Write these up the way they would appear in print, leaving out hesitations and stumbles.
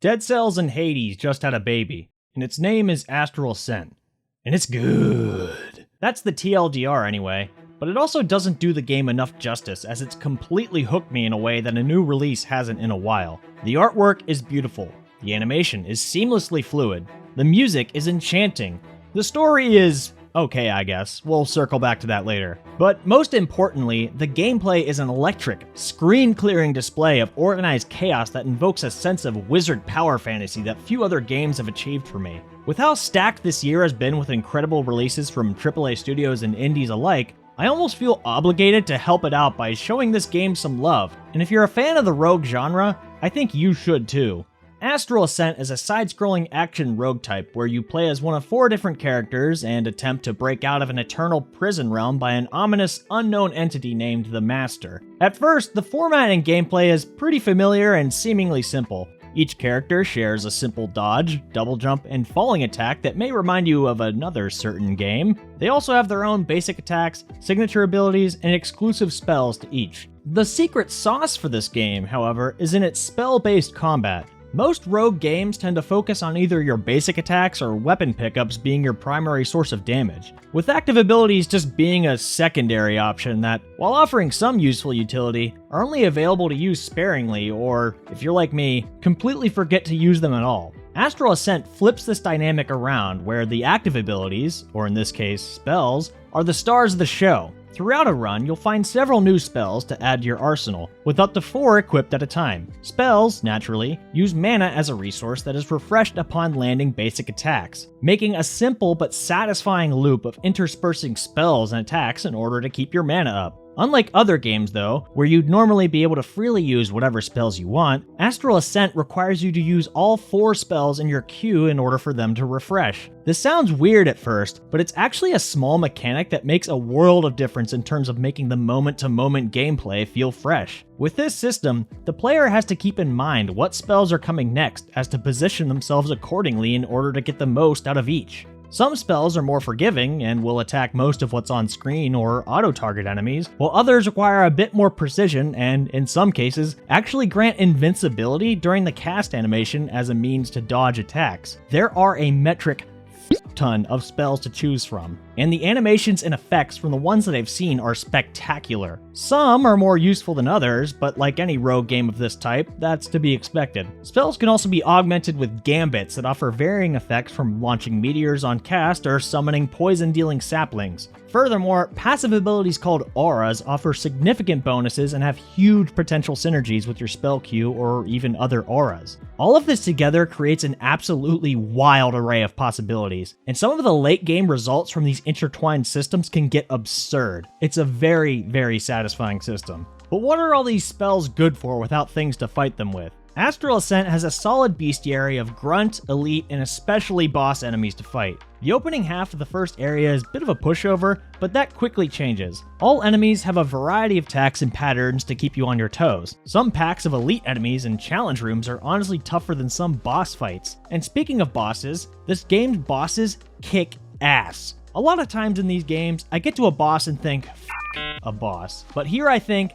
Dead Cells and Hades just had a baby, and its name is Astral Ascent. And it's good. That's the TLDR anyway, but it also doesn't do the game enough justice as it's completely hooked me in a way that a new release hasn't in a while. The artwork is beautiful, the animation is seamlessly fluid, the music is enchanting, the story is okay, I guess. We'll circle back to that later. But most importantly, the gameplay is an electric, screen-clearing display of organized chaos that invokes a sense of wizard power fantasy that few other games have achieved for me. With how stacked this year has been with incredible releases from AAA studios and indies alike, I almost feel obligated to help it out by showing this game some love. And if you're a fan of the rogue genre, I think you should too. Astral Ascent is a side-scrolling action rogue type where you play as one of 4 different characters and attempt to break out of an eternal prison realm by an ominous, unknown entity named the Master. At first, the format and gameplay is pretty familiar and seemingly simple. Each character shares a simple dodge, double jump, and falling attack that may remind you of another certain game. They also have their own basic attacks, signature abilities, and exclusive spells to each. The secret sauce for this game, however, is in its spell-based combat. Most rogue games tend to focus on either your basic attacks or weapon pickups being your primary source of damage, with active abilities just being a secondary option that, while offering some useful utility, are only available to use sparingly or, if you're like me, completely forget to use them at all. Astral Ascent flips this dynamic around where the active abilities, or in this case, spells, are the stars of the show. Throughout a run, you'll find several new spells to add to your arsenal, with up to 4 equipped at a time. Spells, naturally, use mana as a resource that is refreshed upon landing basic attacks, making a simple but satisfying loop of interspersing spells and attacks in order to keep your mana up. Unlike other games though, where you'd normally be able to freely use whatever spells you want, Astral Ascent requires you to use all 4 spells in your queue in order for them to refresh. This sounds weird at first, but it's actually a small mechanic that makes a world of difference in terms of making the moment-to-moment gameplay feel fresh. With this system, the player has to keep in mind what spells are coming next as to position themselves accordingly in order to get the most out of each. Some spells are more forgiving and will attack most of what's on screen or auto-target enemies, while others require a bit more precision and, in some cases, actually grant invincibility during the cast animation as a means to dodge attacks. There are a metric ton of spells to choose from, and the animations and effects from the ones that I've seen are spectacular. Some are more useful than others, but like any rogue game of this type, that's to be expected. Spells can also be augmented with gambits that offer varying effects from launching meteors on cast or summoning poison-dealing saplings. Furthermore, passive abilities called auras offer significant bonuses and have huge potential synergies with your spell queue or even other auras. All of this together creates an absolutely wild array of possibilities, and some of the late game results from these intertwined systems can get absurd. It's a very, very satisfying system. But what are all these spells good for without things to fight them with? Astral Ascent has a solid bestiary of grunt, elite, and especially boss enemies to fight. The opening half of the first area is a bit of a pushover, but that quickly changes. All enemies have a variety of attacks and patterns to keep you on your toes. Some packs of elite enemies and challenge rooms are honestly tougher than some boss fights. And speaking of bosses, this game's bosses kick ass. A lot of times in these games, I get to a boss and think, a boss. But here I think,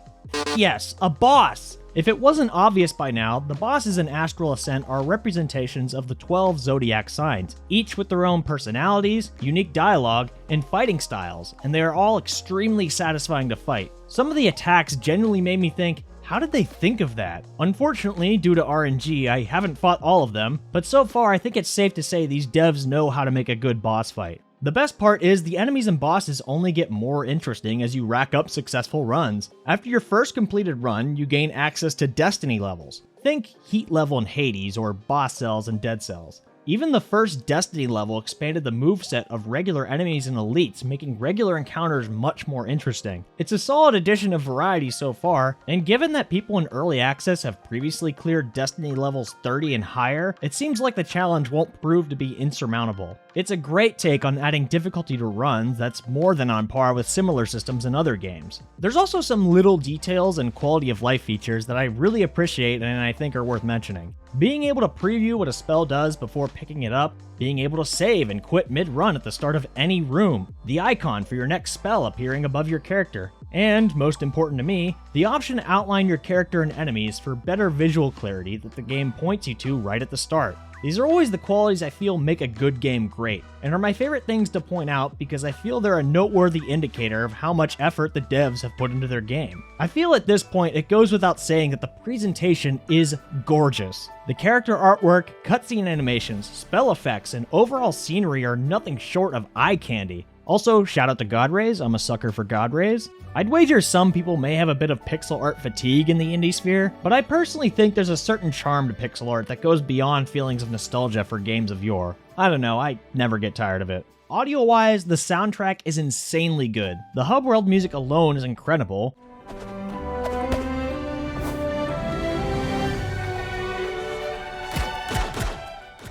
yes, a boss! If it wasn't obvious by now, the bosses in Astral Ascent are representations of the 12 zodiac signs, each with their own personalities, unique dialogue, and fighting styles, and they are all extremely satisfying to fight. Some of the attacks genuinely made me think, how did they think of that? Unfortunately, due to RNG, I haven't fought all of them, but so far I think it's safe to say these devs know how to make a good boss fight. The best part is the enemies and bosses only get more interesting as you rack up successful runs. After your first completed run, you gain access to destiny levels. Think heat level in Hades or boss cells in Dead Cells. Even the first Destiny level expanded the moveset of regular enemies and elites, making regular encounters much more interesting. It's a solid addition of variety so far, and given that people in early access have previously cleared Destiny levels 30 and higher, it seems like the challenge won't prove to be insurmountable. It's a great take on adding difficulty to runs that's more than on par with similar systems in other games. There's also some little details and quality of life features that I really appreciate and I think are worth mentioning. Being able to preview what a spell does before picking it up, being able to save and quit mid-run at the start of any room, the icon for your next spell appearing above your character, And, most important to me, the option to outline your character and enemies for better visual clarity that the game points you to right at the start. These are always the qualities I feel make a good game great, and are my favorite things to point out because I feel they're a noteworthy indicator of how much effort the devs have put into their game. I feel at this point it goes without saying that the presentation is gorgeous. The character artwork, cutscene animations, spell effects, and overall scenery are nothing short of eye candy. Also, shout out to God Rays, I'm a sucker for God Rays. I'd wager some people may have a bit of pixel art fatigue in the indie sphere, but I personally think there's a certain charm to pixel art that goes beyond feelings of nostalgia for games of yore. I don't know, I never get tired of it. Audio-wise, the soundtrack is insanely good. The hub world music alone is incredible.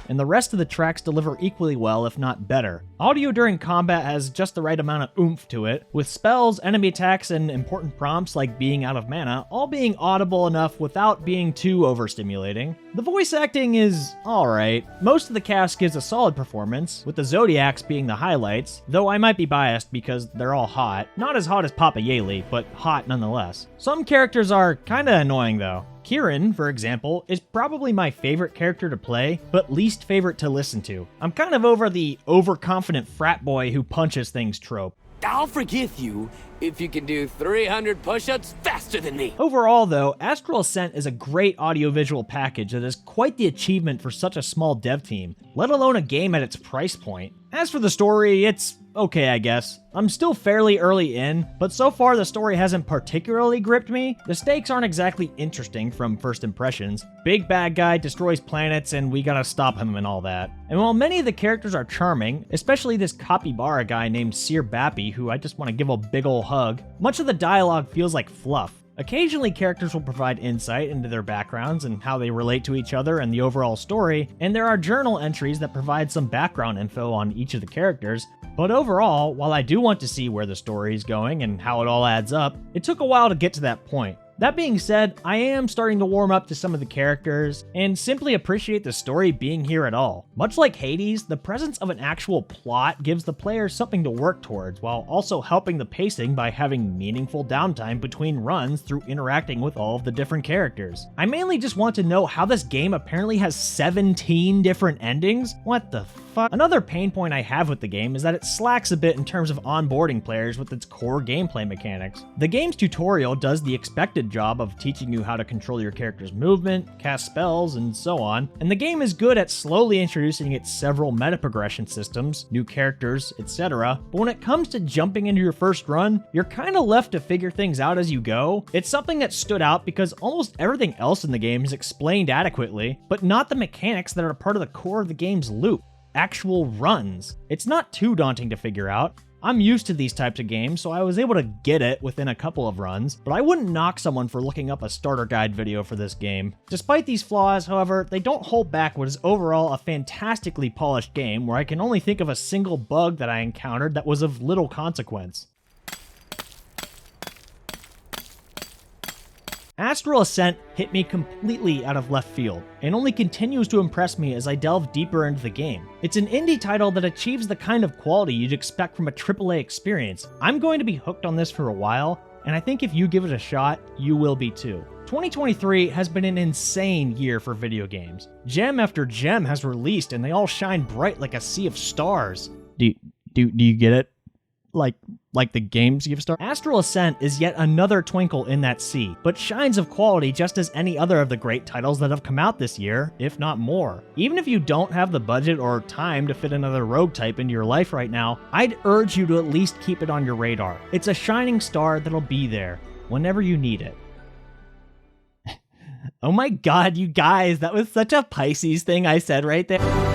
And the rest of the tracks deliver equally well, if not better. Audio during combat has just the right amount of oomph to it, with spells, enemy attacks, and important prompts like being out of mana all being audible enough without being too overstimulating. The voice acting is alright. Most of the cast gives a solid performance, with the Zodiacs being the highlights, though I might be biased because they're all hot. Not as hot as Papa Yaley, but hot nonetheless. Some characters are kinda annoying though. Kieran, for example, is probably my favorite character to play, but least favorite to listen to. I'm kind of over the overconfident frat boy who punches things trope. I'll forgive you if you can do 300 push-ups faster than me. Overall though, Astral Ascent is a great audiovisual package that is quite the achievement for such a small dev team, let alone a game at its price point. As for the story, it's okay, I guess. I'm still fairly early in, but so far the story hasn't particularly gripped me. The stakes aren't exactly interesting from first impressions. Big bad guy destroys planets and we gotta stop him and all that. And while many of the characters are charming, especially this capybara guy named Sir Bappy, who I just want to give a big ol' hug, much of the dialogue feels like fluff. Occasionally, characters will provide insight into their backgrounds and how they relate to each other and the overall story, and there are journal entries that provide some background info on each of the characters. But overall, while I do want to see where the story is going and how it all adds up, it took a while to get to that point. That being said, I am starting to warm up to some of the characters, and simply appreciate the story being here at all. Much like Hades, the presence of an actual plot gives the player something to work towards, while also helping the pacing by having meaningful downtime between runs through interacting with all of the different characters. I mainly just want to know how this game apparently has 17 different endings? What the fuck? Another pain point I have with the game is that it slacks a bit in terms of onboarding players with its core gameplay mechanics. The game's tutorial does the expected job of teaching you how to control your character's movement, cast spells, and so on, and the game is good at slowly introducing its several meta progression systems, new characters, etc., but when it comes to jumping into your first run, you're kinda left to figure things out as you go. It's something that stood out because almost everything else in the game is explained adequately, but not the mechanics that are part of the core of the game's loop. Actual runs. It's not too daunting to figure out. I'm used to these types of games, so I was able to get it within a couple of runs, but I wouldn't knock someone for looking up a starter guide video for this game. Despite these flaws, however, they don't hold back what is overall a fantastically polished game where I can only think of a single bug that I encountered that was of little consequence. Astral Ascent hit me completely out of left field, and only continues to impress me as I delve deeper into the game. It's an indie title that achieves the kind of quality you'd expect from a AAA experience. I'm going to be hooked on this for a while, and I think if you give it a shot, you will be too. 2023 has been an insane year for video games. Gem after gem has released, and they all shine bright like a sea of stars. Do you get it? Like the games give stars? Astral Ascent is yet another twinkle in that sea, but shines of quality just as any other of the great titles that have come out this year, if not more. Even if you don't have the budget or time to fit another rogue type into your life right now, I'd urge you to at least keep it on your radar. It's a shining star that'll be there whenever you need it. Oh my god, you guys, that was such a Pisces thing I said right there.